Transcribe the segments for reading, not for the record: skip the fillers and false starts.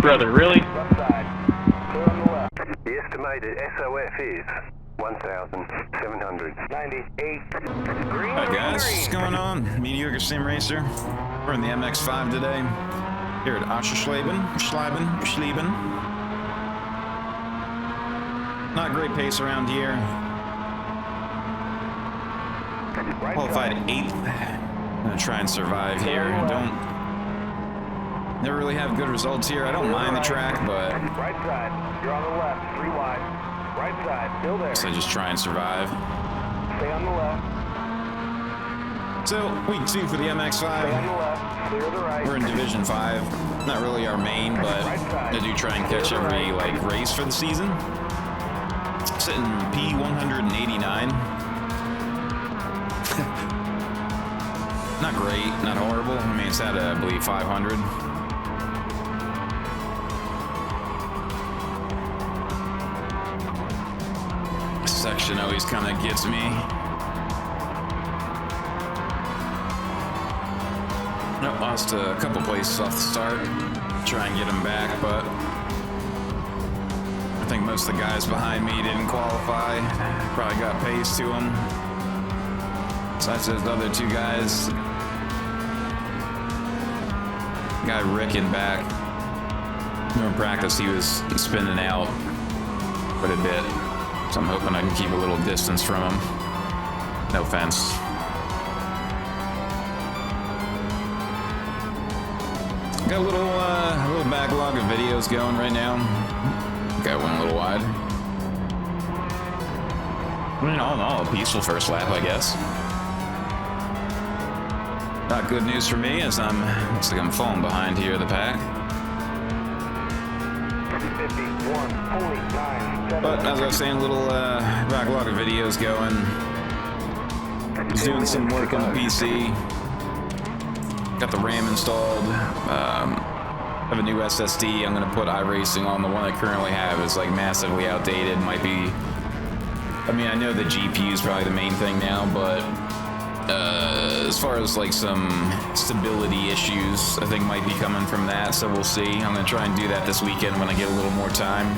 Brother, really? Left side. Clear on the left. The estimated SOF is 1,798. Green. Hi guys, what's going on? Mediocre Sim Racer. We're in the MX5 today. Here at Oschersleben. Not great pace around here. Qualified 8th. I'm gonna try and survive here. Never really have good results here. I don't mind the track, but Right side. You're on the left. 3 wide. Right side. Still there. I just try and survive. Stay on the left. So, week 2 for the Stay on the MX5. left. Clear the right. We're in Division 5. Not really our main, but I do try and catch every race for the season. Sitting P189. Not great, not horrible. I mean, it's at, I believe, 500. This section always kind of gets me. Nope, lost a couple places off the start. Try and get them back, but I think most of the guys behind me didn't qualify. Probably got pace to them. Besides those other 2 guys. Guy Rick in back. In practice, he was spinning out quite a bit. So I'm hoping I can keep a little distance from him. No offense. Got a little backlog of videos going right now. Got one a little wide. I mean, all in all, a peaceful first lap, I guess. Not good news for me, as looks like I'm falling behind here in the pack. 51, But as I was saying, a little backlog of videos going. Was doing some work on the PC. Got the RAM installed. Have a new SSD. I'm gonna put iRacing on. The one I currently have is like massively outdated. Might be. I mean, I know the GPU is probably the main thing now, but as far as like some stability issues, I think might be coming from that. So we'll see. I'm gonna try and do that this weekend when I get a little more time.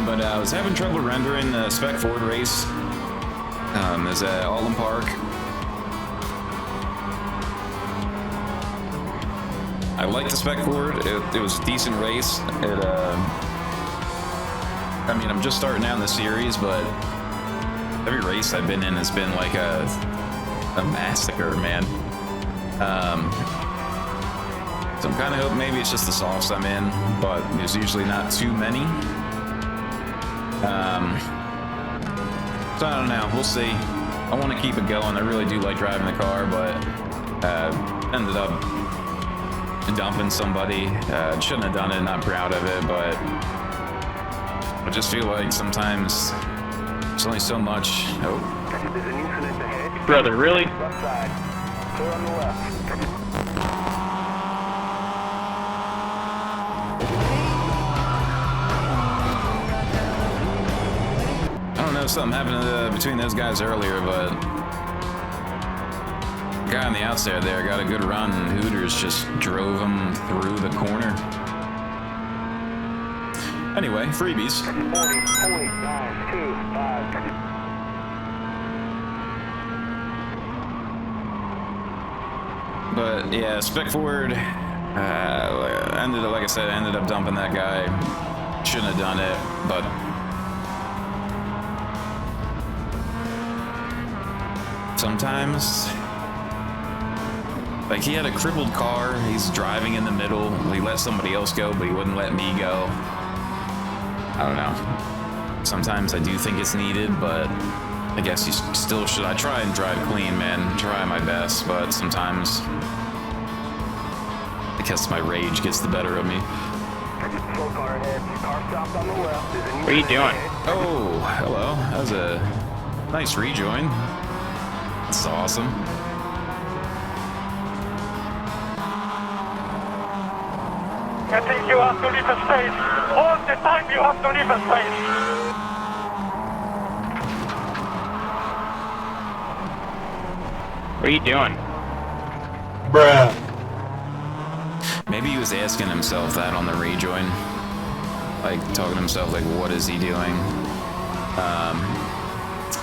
But I was having trouble rendering the Spec Ford race. Is at Alden Park. I liked the Spec Ford. It was a decent race. I mean, I'm just starting out in the series, but every race I've been in has been like a massacre, man. So I'm kind of hoping maybe it's just the softs I'm in, but there's usually not too many. So I don't know, we'll see. I want to keep it going. I really do like driving the car, but ended up dumping somebody. Shouldn't have done it, not proud of it, but I just feel like sometimes there's only so much. Oh. There's an incident ahead. Brother, really? Left side. Clear on the left. I don't know, something happened between those guys earlier, but the guy on the outside there got a good run, and Hooters just drove him through the corner. Anyway, freebies. 40, 9, 2, 5. But yeah, Spec Ford ended up, like I said, ended up dumping that guy. Shouldn't have done it, but sometimes, like, he had a crippled car. He's driving in the middle. He let somebody else go, but he wouldn't let me go. I don't know. Sometimes I do think it's needed, but I guess you still should. I try and drive clean, man. Try my best, but sometimes I guess my rage gets the better of me. Slow car ahead. Car stopped on the left. What are you doing? Oh, hello. That was a nice rejoin. That's awesome. I think you have to leave a space. All the time you have to leave a space. What are you doing? Bruh. Maybe he was asking himself that on the rejoin. Like, talking to himself, like, what is he doing?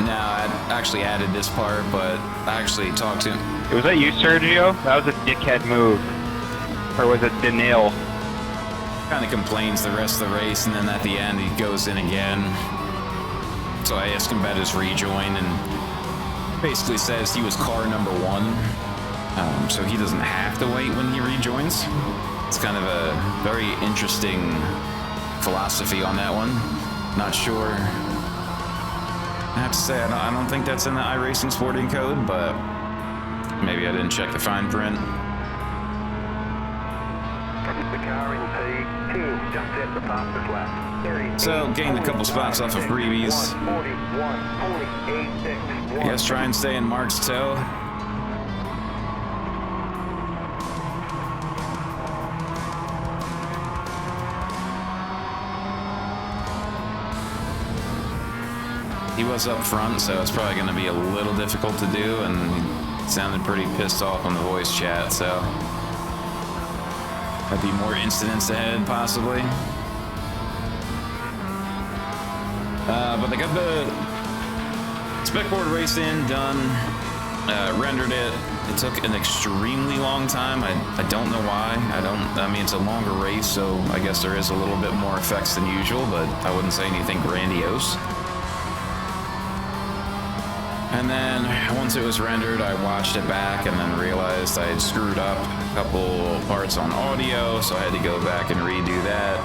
Now, I actually added this part, but I actually talked to him. Was that you, Sergio? That was a dickhead move. Or was it Danil? Kind of complains the rest of the race, and then at the end, he goes in again. So I asked him about his rejoin, and basically says he was car number 1. So he doesn't have to wait when he rejoins. It's kind of a very interesting philosophy on that one. Not sure. I have to say, I don't think that's in the iRacing sporting code, but maybe I didn't check the fine print. The car in P2 just hit the fastest lap. So, gained a couple spots off of freebies. I guess try and stay in Mark's toe. He was up front, so it's probably going to be a little difficult to do, and he sounded pretty pissed off on the voice chat, so might be more incidents ahead, possibly. But I got the spec board race in, done, rendered it. It took an extremely long time. I don't know why. I mean, it's a longer race, so I guess there is a little bit more effects than usual, but I wouldn't say anything grandiose. And then once it was rendered, I watched it back and then realized I had screwed up a couple parts on audio, so I had to go back and redo that.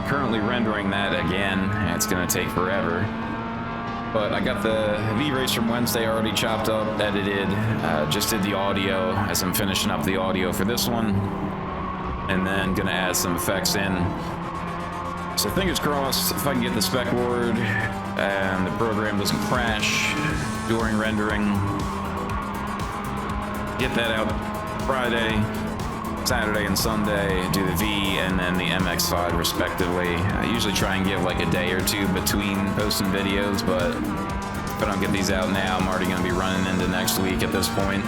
Currently rendering that again, and it's going to take forever. But I got the V-Race from Wednesday already chopped up, edited, just did the audio as I'm finishing up the audio for this one, and then going to add some effects in. So fingers crossed, if I can get the spec board and the program doesn't crash during rendering, get that out Friday, Saturday and Sunday, do the V and then the MX5 respectively. I usually try and give like a day or two between posting videos, but if I don't get these out now, I'm already going to be running into next week at this point.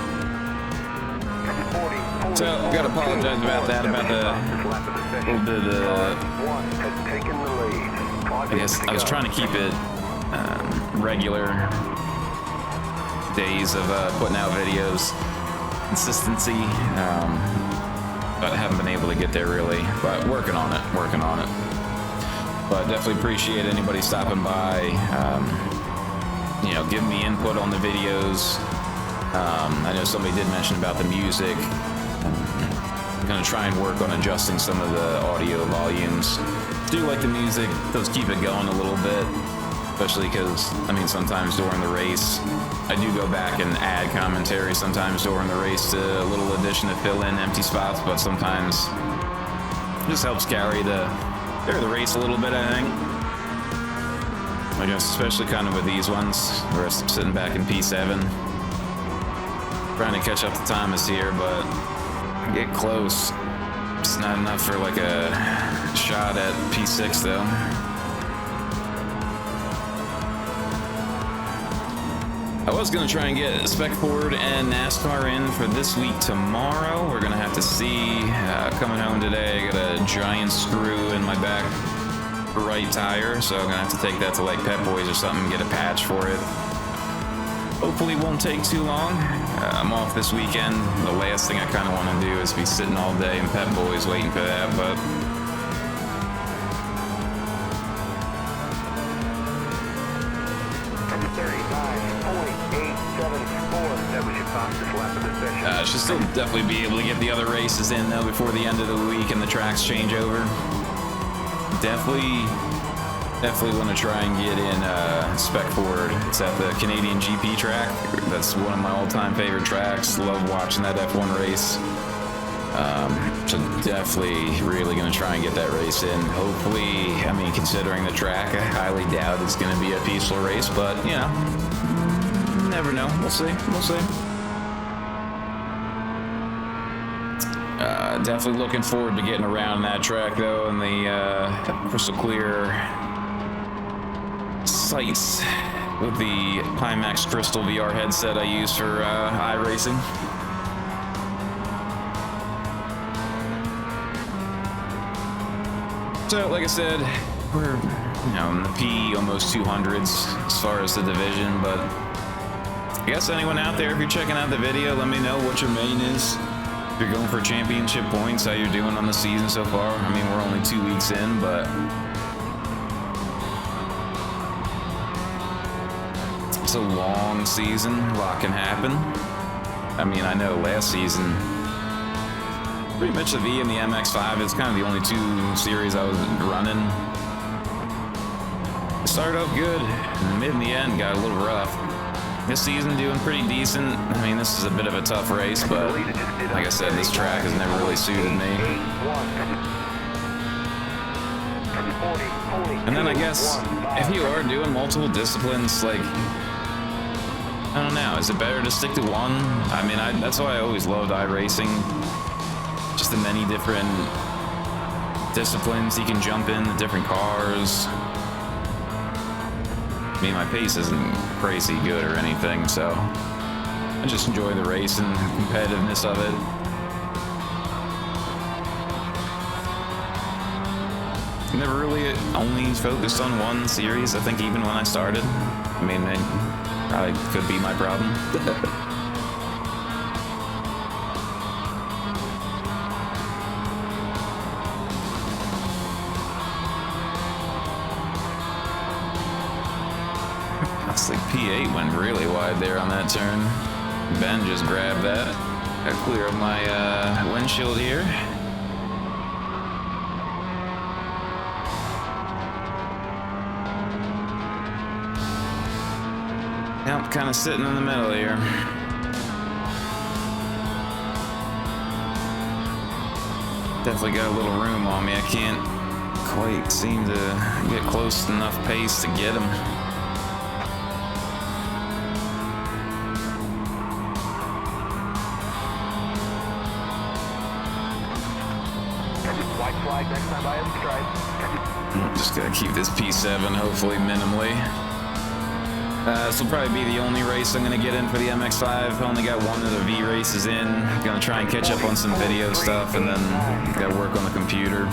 So, I've got to apologize about that, about the little bit of I guess I was trying to keep it regular days of putting out videos, consistency, but I haven't been able to get there really, but working on it. But definitely appreciate anybody stopping by, you know, giving me input on the videos. I know somebody did mention about the music. I'm gonna try and work on adjusting some of the audio volumes. Do like the music, does keep it going a little bit, especially because, I mean, sometimes during the race, I do go back and add commentary sometimes during the race to a little addition to fill in empty spots, but sometimes it just helps carry the race a little bit, I think. I guess especially kind of with these ones, where I'm sitting back in P7. Trying to catch up to Thomas here, but I get close. It's not enough for like a shot at P6 though. I was gonna try and get a spec board and NASCAR in for this week tomorrow. We're gonna have to see. Coming home today, I got a giant screw in my back right tire, so I'm gonna have to take that to like Pet Boys or something and get a patch for it. Hopefully won't take too long. I'm off this weekend. The last thing I kind of want to do is be sitting all day in Pet Boys waiting for that, but should still definitely be able to get the other races in though before the end of the week and the tracks change over. Definitely want to try and get in spec board. It's at the Canadian GP track. That's one of my all-time favorite tracks. Love watching that F1 race. So definitely really going to try and get that race in. Hopefully, I mean, considering the track, I highly doubt it's going to be a peaceful race, but, you know, never know. We'll see. Definitely looking forward to getting around that track, though, and the crystal clear sights with the Pimax Crystal VR headset I use for iRacing. So, like I said, we're, in the P almost 200s as far as the division, but I guess anyone out there, if you're checking out the video, let me know what your main is. If you're going for championship points, how you're doing on the season so far. I mean, we're only 2 weeks in, but it's a long season. A lot can happen. I mean, I know last season, pretty much the V and the MX5, it's kind of the only 2 series I was running. It started off good, and the mid and the end got a little rough. This season doing pretty decent. I mean, this is a bit of a tough race, but like I said, this track has never really suited me. And then I guess if you are doing multiple disciplines, like, I don't know, is it better to stick to one? I mean, that's why I always loved iRacing. Just the many different disciplines you can jump in, the different cars. I mean, my pace isn't crazy good or anything, so I just enjoy the race and competitiveness of it. Never really only focused on one series, I think, even when I started. I mean, it probably could be my problem. Honestly, P8 went really wide there on that turn. Ben just grabbed that. Got clear of my windshield here. Yep, kind of sitting in the middle here. Definitely got a little room on me. I can't quite seem to get close enough pace to get him. Just gotta keep this P7 hopefully minimally. This will probably be the only race I'm gonna get in for the MX5. I only got one of the V races in. Gonna try and catch up on some video stuff, and then gotta work on the computer.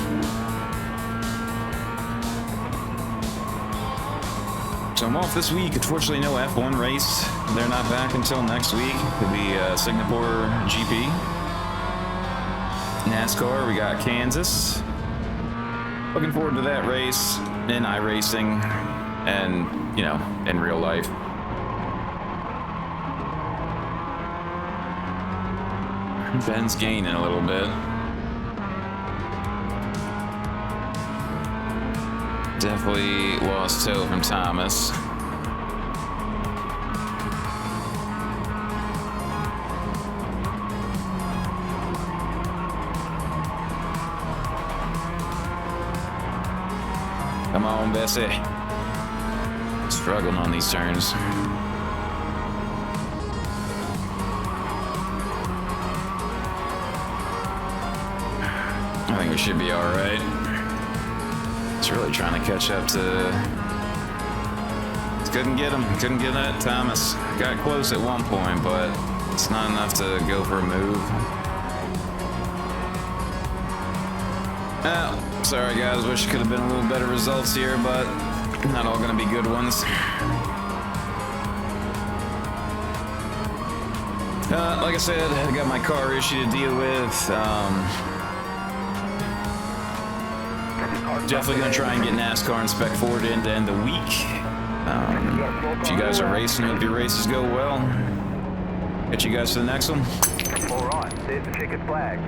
So I'm off this week. Unfortunately, no F1 race. They're not back until next week. It'll be Singapore GP. NASCAR, we got Kansas. Looking forward to that race in iRacing and, in real life. Ben's gaining a little bit. Definitely lost toe from Thomas. Come on, Bessie. Struggling on these turns. I think we should be all right. It's really trying to catch up to... Couldn't get him. Couldn't get that. Thomas got close at one point, but it's not enough to go for a move. Sorry guys, wish it could have been a little better results here, but not all gonna be good ones. Like I said, I got my car issue to deal with. Definitely gonna try and get NASCAR and Spec Ford in to end the week. If you guys are racing, hope your races go well. Catch you guys for the next one. All right, there's the checkered flag.